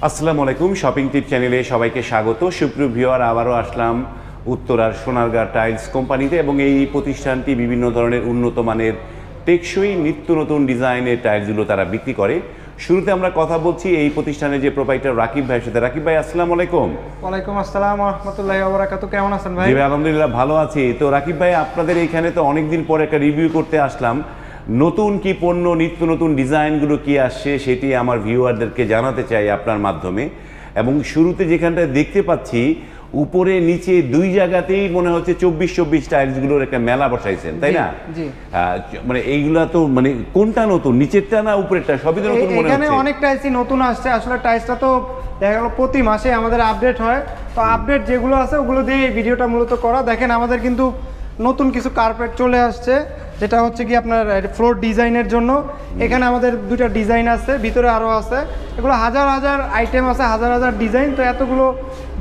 আসসালামু আলাইকুম, শপিং টিপ চ্যানেলে সবাইকে স্বাগত। সুপ্রিয় ভিউয়ার, আবারও আসলাম উত্তরার সোনারগাঁ টাইলস কোম্পানিতে এবং এই প্রতিষ্ঠানটি বিভিন্ন ধরনের উন্নত মানের টেকসই নিত্য নতুন ডিজাইনের টাইলসগুলো তারা বিক্রি করে। শুরুতে আমরা কথা বলছি এই প্রতিষ্ঠানের যে প্রোপাইটার রাকিব ভাইয়ের সাথে। রাকিব ভাই, আসসালামু আলাইকুম। ওয়ালাইকুম আসসালাম ওয়া রাহমাতুল্লাহি ওয়া বারাকাতুহু। কেমন আছেন ভাই? জি ভাই, আলহামদুলিল্লাহ ভালো আছি। তো রাকিব ভাই, আপনাদের এইখানে তো অনেকদিন পরে একটা রিভিউ করতে আসলাম। নতুন কি পণ্য, নিত্য নতুন ডিজাইনগুলো কি আসছে সেটি আমার ভিউয়ারদেরকে জানাতে চাই আপনার মাধ্যমে। এবং শুরুতে যেখানটায় দেখতে পাচ্ছি উপরে নিচে দুই জায়গাতেই মনে হচ্ছে 24 টাইলসগুলোর একটা মেলা বসাইছেন, তাই না? জি। মানে এইগুলা তো মানে কোনটা নতুন, নিচেরটা না উপরেরটা? সবই তো নতুন মনে হচ্ছে। এখানে অনেক টাইলসই নতুন আসছে। আসলে টাইলসটা তো দেখা গেল প্রতি মাসে আমাদের আপডেট হয়, তো আপডেট যেগুলো আছে ওগুলো দিয়ে এই ভিডিওটা মূলত করা। দেখেন আমাদের কিন্তু নতুন কিছু কার্পেট চলে আসছে, যেটা হচ্ছে কি আপনার ফ্লোর ডিজাইনের জন্য। এখানে আমাদের দুইটা ডিজাইন আছে, ভিতরে আরও আছে। এগুলো হাজার হাজার আইটেম আছে, হাজার হাজার ডিজাইন। তো এতগুলো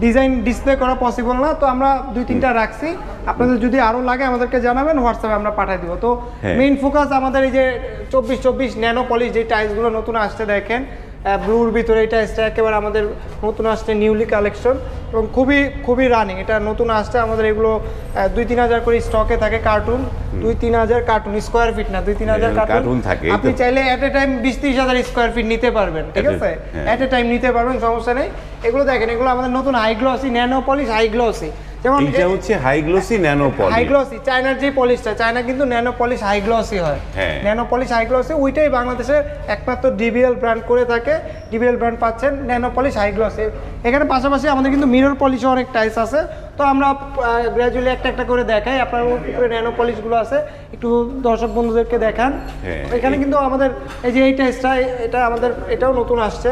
ডিজাইন ডিসপ্লে করা পসিবল না, তো আমরা দুই তিনটা রাখছি। আপনাদের যদি আরও লাগে আমাদেরকে জানাবেন, হোয়াটসঅ্যাপে আমরা পাঠিয়ে দিব। তো মেইন ফোকাস আমাদের এই যে 24 ন্যানো পলিশ যে টাইলসগুলো নতুন আসছে, দেখেন ব্লুর ভিতরে এই টাইলসটা একেবারে আমাদের নতুন আসছে, নিউলি কালেকশন এবং খুবই রানিং। এটা নতুন আসছে আমাদের। এগুলো 2-3 হাজার করে স্টকে থাকে কার্টুন, 2-3 হাজার কার্টুন, স্কোয়ার ফিট না, 2-3 হাজার কার্টুন থাকে। আপনি চাইলে এট এ টাইম 20-30 হাজার স্কোয়ার ফিট নিতে পারবেন, ঠিক আছে? এট এ টাইম নিতে পারবেন, সমস্যা নেই। এগুলো দেখেন, এগুলো আমাদের নতুন high glossy nano polish, high glossy. যেমন এটা হচ্ছে high glossy nano polish. High glossy চায়নার যে পলিশটা, চায়না কিন্তু ন্যানো পলিশ হাই গ্লসি হয়। ন্যানো পলিশ হাই গ্লসি ওইটাই বাংলাদেশে একমাত্র ডিবিএল ব্র্যান্ড করে থাকে। ডিবিএল ব্র্যান্ড পাচ্ছেন ন্যানো পলিশ হাই গ্লসি। এখানে পাশাপাশি আমাদের কিন্তু মিরর পলিশও অনেক টাইলস আছে। তো আমরা গ্র্যাজুয়ালি একটা একটা করে দেখাই। আপনার উপরে ন্যানো পলিশগুলো আছে, একটু দর্শক বন্ধুদেরকে দেখান। এখানে কিন্তু আমাদের এই যে এই টাইলসটা, এটা আমাদের এটাও নতুন আসছে।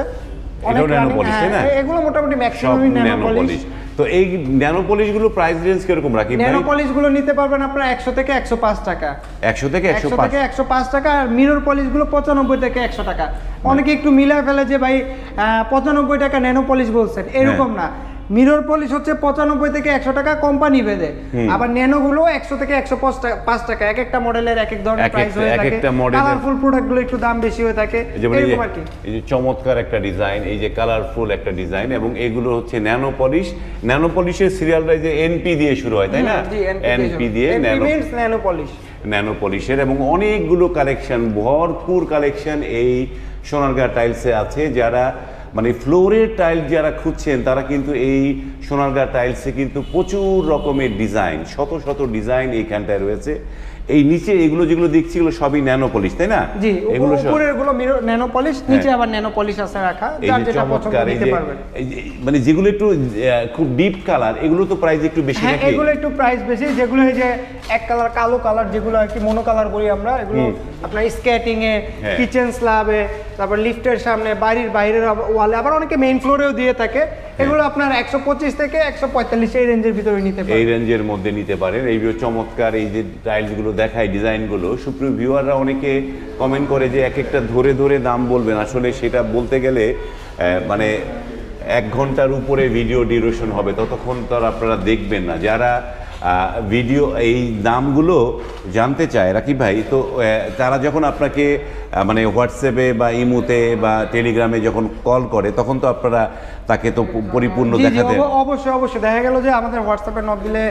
অনেক ন্যানো পলিশ, তাই না? এগুলো মোটামুটি ম্যাক্সিমামই ন্যানো পলিশ। তো এই ন্যানো পলিশগুলো প্রাইস রেঞ্জ কিরকম রাখি? ন্যানো পলিশগুলো নিতে পারবেন আপনারা 100 থেকে 105 টাকা। 100 থেকে 105 টাকা। আর মিরর পলিশগুলো 95 থেকে 100 টাকা। অনেকে একটু মিলায় ফেলে যে ভাই 95 টাকা ন্যানো পলিশ বলছেন, এরকম না। মিরর পলিশ হচ্ছে 95 থেকে 100 টাকা কোম্পানি ভেদে। আবার ন্যানোগুলো 100 থেকে 105 টাকা। এক একটা মডেলের এক এক ধরনের প্রাইস হয়ে থাকে। কালারফুল প্রোডাক্টগুলো একটু দাম বেশি হয়ে থাকে, এরকম আর কি। এই যে চমৎকার একটা ডিজাইন, এই যে কালারফুল একটা ডিজাইন, এবং এগুলো হচ্ছে ন্যানো পলিশ। ন্যানো পলিশের সিরিয়ালটা যে এনপি দিয়ে শুরু হয়, তাই না? এনপি দিয়ে ন্যানো পলিশ, ন্যানো পলিশের। এবং অনেকগুলো কালেকশন, ভরপুর কালেকশন এই সোনারগাঁ টাইলসে আছে। যারা মানে ফ্লোরের টাইল যারা খুঁজছেন, তারা কিন্তু এই সোনারগাঁ টাইলসে কিন্তু প্রচুর রকমের ডিজাইন, শত শত ডিজাইন এইখানটায় রয়েছে। এই নিচে এগুলো যেগুলো দেখছি, এগুলো সবই ন্যানো পলিশ, তাই না? জি, এগুলো উপরের গুলো ন্যানো পলিশ, নিচে আবার ন্যানো পলিশ আছে রাখা, যার যেটা পছন্দ নিতে পারবেন। মানে যেগুলো একটু খুব ডিপ কালার, এগুলো তো প্রাইস একটু বেশি নাকি? এগুলো একটু প্রাইস বেশি। যেগুলো এই যে এক কালার, কালো কালার, যেগুলো আর কি মনো কালার বলি আমরা, এগুলো আপনার স্কেটিং এ, কিচেন স্ল্যাবে, তারপর লিফটের সামনে, বাড়ির বাইরের ওয়ালে, আবার অনেকে মেইন ফ্লোরেও দিয়ে থাকে। এগুলো আপনার 125 থেকে 145 এই রেঞ্জের ভিতরে নিতে পারেন। এই রেঞ্জের মধ্যে নিতে পারেন। এই চমৎকার এই যে টাইলসগুলো দেখায়, ডিজাইনগুলো, সুপ্রিয় ভিউয়াররা অনেকে কমেন্ট করে যে এক একটা ধরে ধরে দাম বলবেন। আসলে সেটা বলতে গেলে মানে 1 ঘন্টার উপরে ভিডিও ডিউরেশন হবে, ততক্ষণ তো আর আপনারা দেখবেন না। যারা ভিডিও এই দামগুলো জানতে চায় রাকিব ভাই, তো তারা যখন আপনাকে মানে হোয়াটসঅ্যাপে বা ইমোতে বা টেলিগ্রামে যখন কল করে, তখন তো আপনারা তাকে তো পরিপূর্ণ দেখাতে। অবশ্যই দেখা গেল যে আমাদের হোয়াটসঅ্যাপে নক দিলে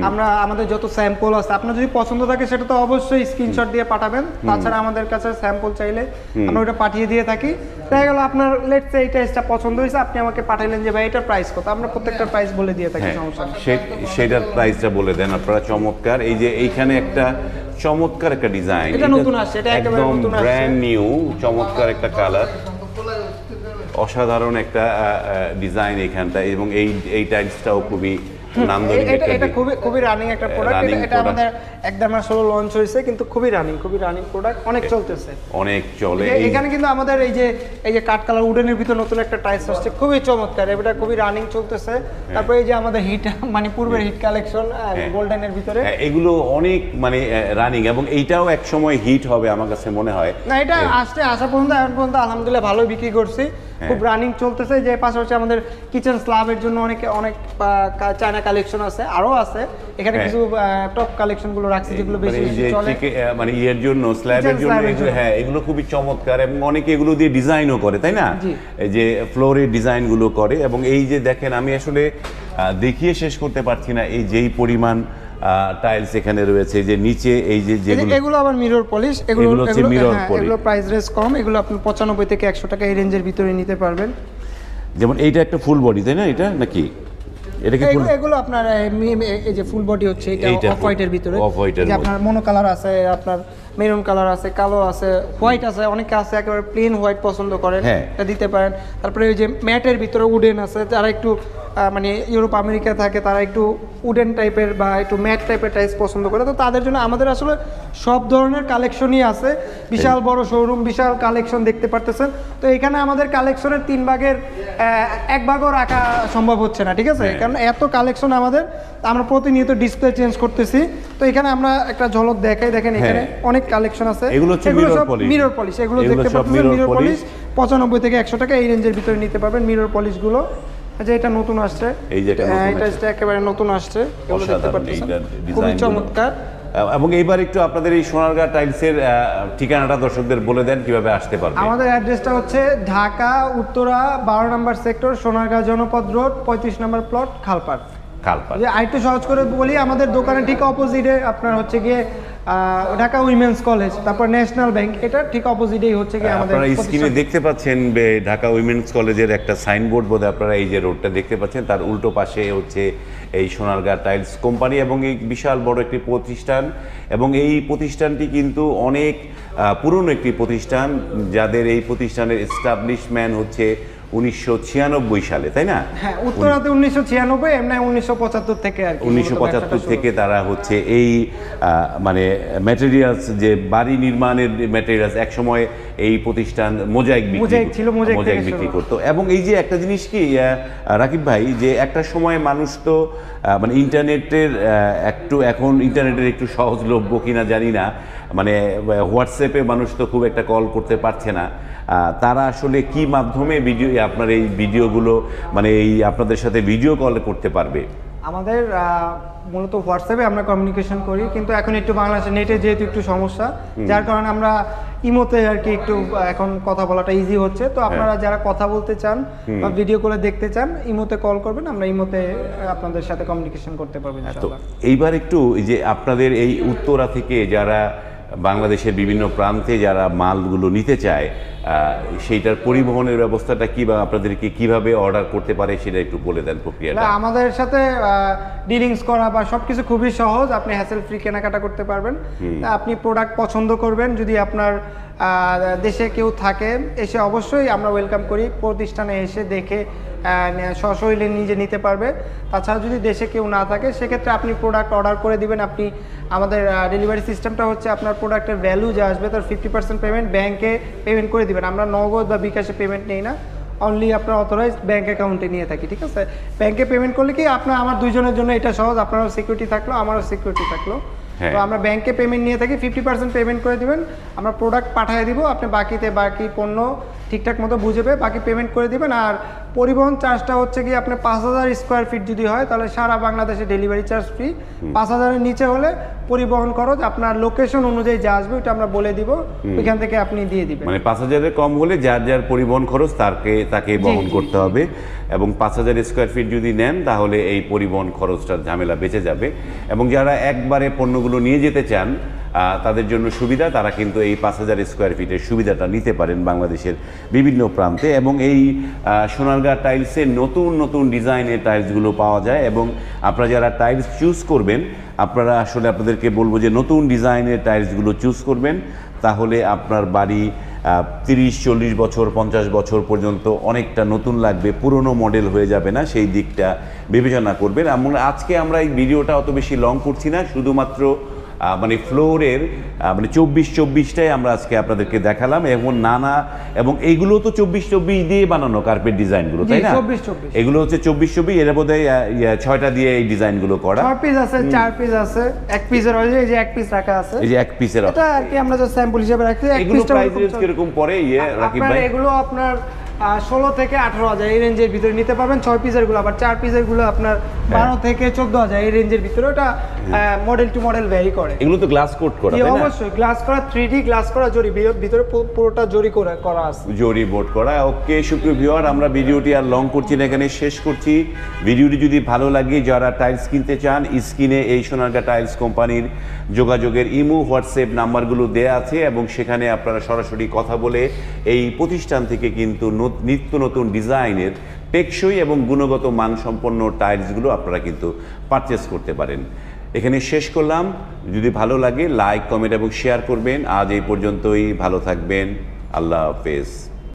আমরা আমাদের যত স্যাম্পল আছে, আপনার যদি পছন্দ থাকে সেটা তো অবশ্যই স্ক্রিনশট দিয়ে পাঠাবেন। তাছাড়া আমাদের কাছে স্যাম্পল চাইলে আমরা ওটা পাঠিয়ে দিয়ে থাকি। দেখা গেল আপনার লেটস সে এই টাইলসটা পছন্দ হয়েছে, আপনি আমাকে পাঠাইলেন যে ভাই এটার প্রাইস কত, আমরা প্রত্যেকটা প্রাইস বলে দিয়ে থাকি, সমস্যা নেই। সেটার প্রাইসটা বলে দেন আপনারা। চমৎকার এই যে এইখানে একটা চমৎকার একটা ডিজাইন, এটা নতুন আসছে, এটা একেবারে নতুন আসছে, ব্র্যান্ড নিউ, চমৎকার একটা কালার, অসাধারণ একটা ডিজাইন এখানটা। এবং এই টাইলসটাও খুবই নান্দনিক। এটা খুবই রানিং একটা প্রোডাক্ট। এটা আমাদের একদম আসলে লঞ্চ হয়েছে, কিন্তু খুবই রানিং প্রোডাক্ট, অনেক চলতেছে, অনেক চলে। এখানে কিন্তু আমাদের এই যে কাঠ কালার উডেনের ভিতর নতুন একটা টাইলস আসছে, খুবই চমৎকার। এটা খুবই রানিং চলতেছে। তারপর এই যে আমাদের হিট, মানে পূর্বের হিট কালেকশন গোল্ডেনের ভিতরে, এগুলো অনেক মানে রানিং, এবং এইটাও এক সময় হিট হবে আমার কাছে মনে হয়। না, এটা আসা পর্যন্ত এখন পর্যন্ত আলহামদুলিল্লাহ ভালোই বিক্রি করছি। খুব রানিং চলতেছে। যে পাশাপাশি আমাদের কিচেন স্ল্যাবের জন্য অনেক চায়না কালেকশন আছে, আরো আছে এখানে কিছু টপ কালেকশন গুলো রাখছি যেগুলো বেশি চলে, মানে ইয়ের জন্য স্ল্যাবের জন্য হ্যাঁ এগুলো খুবই চমৎকার এবং অনেকে এগুলো দিয়ে ডিজাইনও করে, তাই না? এই যে ফ্লোরের ডিজাইন গুলো করে। এবং এই যে দেখেন, আমি আসলে দেখিয়ে শেষ করতে পারছি না এই যেই পরিমাণ টাইলস এখানে রয়েছে, যে নিচে এই যে যেগুলো, এগুলো আবার মিরর পলিশ, এগুলো হচ্ছে মিরর পলিশ। এগুলো প্রাইস রেঞ্জ কম, এগুলো আপনি 95 থেকে 100 টাকা এই রেঞ্জের ভিতরে নিতে পারবেন। যেমন এইটা একটা ফুল বডি, তাই না? এটা নাকি এটা কি এগুলো আপনার এই যে ফুল বডি হচ্ছে এটা অফ হোয়াইটের ভিতরে, যে আপনার মোনো কালার আছে, আপনার মেরুন কালার আছে, কালো আছে, হোয়াইট আছে, অনেকে আছে একেবারে প্লেন হোয়াইট পছন্দ করেন, এটা দিতে পারেন। তারপরে এই যে ম্যাটের ভিতরে উডেন আছে, যারা একটু মানে ইউরোপ আমেরিকা থাকে তারা একটু উডেন টাইপের বা একটু ম্যাট টাইপের টাইলস পছন্দ করে, তো তাদের জন্য আমাদের আসলে সব ধরনের কালেকশনই আছে। বিশাল বড় শোরুম, বিশাল কালেকশন দেখতে পারতেছেন। তো এখানে আমাদের কালেকশনের 3 ভাগের 1 ভাগও রাখা সম্ভব হচ্ছে না, ঠিক আছে? কারণ এত কালেকশন আমাদের, আমরা প্রতিনিয়ত ডিসপ্লে চেঞ্জ করতেছি। তো এখানে আমরা একটা ঝলক দেখাই, দেখেন এখানে অনেক কালেকশন আছে, এগুলো সব মিরর পলিশ, এগুলো দেখতে পাচ্ছেন মিরর পলিশ 95 থেকে 100 টাকা এই রেঞ্জের ভিতরে নিতে পারবেন মিরর পলিশ গুলো। যে এটা নতুন আসছে, এই যে এটা একেবারে নতুন আসছে, এগুলো দেখতে পাচ্ছেন খুবই চমৎকার। এবং এইবার একটু আপনাদের এই সোনারগাঁ টাইলসের ঠিকানাটা দর্শকদের বলে দেন কিভাবে আসতে পারবে। আমাদের অ্যাড্রেসটা হচ্ছে ঢাকা উত্তরা 12 নম্বর সেক্টর, সোনারগাঁ জনপদ রোড, 35 নম্বর প্লট, খালপাড়। যে আরেকটু সহজ করে বলি, আমাদের দোকানের ঠিক অপোজিটে আপনার হচ্ছে গিয়ে ঢাকা উইমেন্স কলেজ, তারপর ন্যাশনাল ব্যাংক, এটা ঠিক অপোজিটেই হচ্ছে গিয়ে আমাদের। আপনারা স্ক্রিনে দেখতে পাচ্ছেন ঢাকা উইমেন্স কলেজের একটা সাইনবোর্ড, বোধহয় আপনারা এই যে রোডটা দেখতে পাচ্ছেন, তার উল্টো পাশে হচ্ছে এই সোনারগাঁ টাইলস কোম্পানি এবং এই বিশাল বড় একটি প্রতিষ্ঠান। এবং এই প্রতিষ্ঠানটি কিন্তু অনেক পুরনো একটি প্রতিষ্ঠান, যাদের এই প্রতিষ্ঠানের এস্টাবলিশমেন্ট হচ্ছে 1996 সালে, তাই না? হ্যাঁ, উত্তরাতে 1996, এমনি 1975 থেকে আর কি, 1975 থেকে তারা হচ্ছে এই মানে ম্যাটেরিয়ালস, যে বাড়ি নির্মাণের ম্যাটেরিয়ালস, এক সময় এই প্রতিষ্ঠান মোজাইক বিক্রি করতো। এবং এই যে একটা জিনিস কি রাকিব ভাই, যে একটা সময় মানুষ তো মানে ইন্টারনেটের এখন ইন্টারনেটের একটু সহজলভ্য কিনা জানি না, মানে হোয়াটসঅ্যাপে মানুষ তো খুব একটা কল করতে পারছে না, তারা আসলে কি মাধ্যমে আপনার এই ভিডিওগুলো, মানে এই আপনাদের সাথে ভিডিও কল করতে পারবে? আমাদের মূলত হোয়াটসঅ্যাপে আমরা কমিউনিকেশন করি, কিন্তু এখন একটু বাংলাদেশের নেটে যেহেতু একটু সমস্যা, যার কারণে আমরা ইমোতে আর কি একটু এখন কথা বলাটা ইজি হচ্ছে। তো আপনারা যারা কথা বলতে চান বা ভিডিও কলে দেখতে চান, ইমোতে কল করবেন, আমরা ইমোতে আপনাদের সাথে কমিউনিকেশন করতে পারবো ইনশাআল্লাহ। এইবার একটু এই যে আপনাদের এই উত্তরা থেকে যারা বাংলাদেশের বিভিন্ন প্রান্তে যারা মালগুলো নিতে চায়, সেইটার পরিবহনের ব্যবস্থাটা কি, বা আপনাদেরকে কিভাবে অর্ডার করতে পারে সেটা একটু বলে দেন প্রক্রিয়াটা। আমাদের সাথে ডিলিংস করা বা সবকিছু খুবই সহজ, আপনি হ্যাসেল ফ্রি কেনাকাটা করতে পারবেন। আপনি প্রোডাক্ট পছন্দ করবেন, যদি আপনার দেশে কেউ থাকে, এসে অবশ্যই আমরা ওয়েলকাম করি, প্রতিষ্ঠানে এসে দেখে সশরীরে নিজে নিতে পারবে। তাছাড়া যদি দেশে কেউ না থাকে, সেক্ষেত্রে আপনি প্রোডাক্ট অর্ডার করে দিবেন। আপনি আমাদের ডেলিভারি সিস্টেমটা হচ্ছে, আপনার প্রোডাক্টের ভ্যালু যা আসবে তার 50% পেমেন্ট ব্যাংকে পেমেন্ট করে দিবেন। আমরা নগদ বা বিকাশে পেমেন্ট নেই না, অনলি আপনার অথরাইজড ব্যাংক অ্যাকাউন্টে নিয়ে থাকি, ঠিক আছে? ব্যাংকে পেমেন্ট করলে কি আপনার আমার দুইজনের জন্য এটা সহজ, আপনারও সিকিউরিটি থাকলো, আমারও সিকিউরিটি থাকলো। তো আমরা ব্যাংকে পেমেন্ট নিয়ে থাকি, 50% পেমেন্ট করে দিবেন, আমরা প্রোডাক্ট পাঠিয়ে দিব, আপনি বাকি পণ্য ঠিকঠাক মতো বুঝে পেয়ে বাকি পেমেন্ট করে দিবেন। আর পরিবহন চার্জটা হচ্ছে কি, আপনার 5000 স্কোয়ার ফিট যদি হয় তাহলে সারা বাংলাদেশে ডেলিভারি চার্জ ফ্রি। 5000-এর নিচে হলে পরিবহন খরচ আপনার লোকেশন অনুযায়ী যা আসবে ওটা আমরা বলে দিব, ওইখান থেকে আপনি দিয়ে দিবেন। মানে 5000-এর কম হলে যার যার পরিবহন খরচ তাকে বহন করতে হবে। এবং 5000 স্কোয়ার ফিট যদি নেন তাহলে এই পরিবহন খরচটার ঝামেলা বেঁচে যাবে। এবং যারা একবারে পণ্যগুলো নিয়ে যেতে চান, তাদের জন্য সুবিধা, তারা কিন্তু এই 5000 স্কোয়ার ফিটের সুবিধাটা নিতে পারেন বাংলাদেশের বিভিন্ন প্রান্তে। এবং এই সোনারগাঁ টাইলসে নতুন নতুন ডিজাইনের টাইলসগুলো পাওয়া যায়। এবং আপনারা যারা টাইলস চুজ করবেন, আপনারা আসলে আপনাদেরকে বলবো যে নতুন ডিজাইনের টাইলসগুলো চুজ করবেন, তাহলে আপনার বাড়ি 30-40 বছর 50 বছর পর্যন্ত অনেকটা নতুন লাগবে, পুরনো মডেল হয়ে যাবে না, সেই দিকটা বিবেচনা করবেন। আজকে আমরা এই ভিডিওটা অত বেশি লং করছি না, শুধুমাত্র মানে ফ্লোরের মানে 24-24টাই আমরা আজকে আপনাদেরকে দেখালাম। এবং এইগুলো তো 24-24 দিয়ে বানানো কার্পেট ডিজাইনগুলো, তাই না? এগুলো হচ্ছে 24-24, এর মধ্যে 6টা দিয়ে এই ডিজাইনগুলো করা। 6 পিস আছে, 4 পিস আছে, 1 পিসের এই যে 1 পিস রাখা আছে, এই যে 1 পিসের এটা আর কি আমরা জাস্ট স্যাম্পল হিসেবে রাখছি। এগুলো প্রাইস রেঞ্জ কিরকম পড়ে রাকিব ভাই? এগুলো আপনার 16 থেকে 18,000 এই রেঞ্জের ভিতরে নিতে পারবেন। 6 পিসের গুলো, আবার 4 পিসের গুলো আপনার 12 থেকে 14,000 এই রেঞ্জের ভিতরে। ওটা মডেল টু মডেল ভ্যারি করে। এগুলো তো গ্লাস কোট করা, তাই না? অবশ্যই গ্লাস করা, 3D গ্লাস করা, জরি ভিতরে পুরোটা জরি করা আছে, জরি বোর্ড করা। ওকে সুপ্রিয় ভিউয়ার, আমরা ভিডিওটি আর লং করছি না, এখানে শেষ করছি। ভিডিওটি যদি ভালো লাগে, যারা টাইলস কিনতে চান, স্ক্রিনে এই সোনারগাঁ টাইলস কোম্পানির যোগাযোগের ইমো হোয়াটসঅ্যাপ নাম্বারগুলো দেয়া আছে, এবং সেখানে আপনারা সরাসরি কথা বলে এই প্রতিষ্ঠান থেকে কিন্তু নিত্য নতুন ডিজাইনের টেকসই এবং গুণগত মানসম্পন্ন টাইলসগুলো আপনারা কিন্তু পারচেস করতে পারেন। এখানে শেষ করলাম। যদি ভালো লাগে লাইক, কমেন্ট এবং শেয়ার করবেন। আজ এই পর্যন্তই, ভালো থাকবেন। আল্লাহ হাফেজ।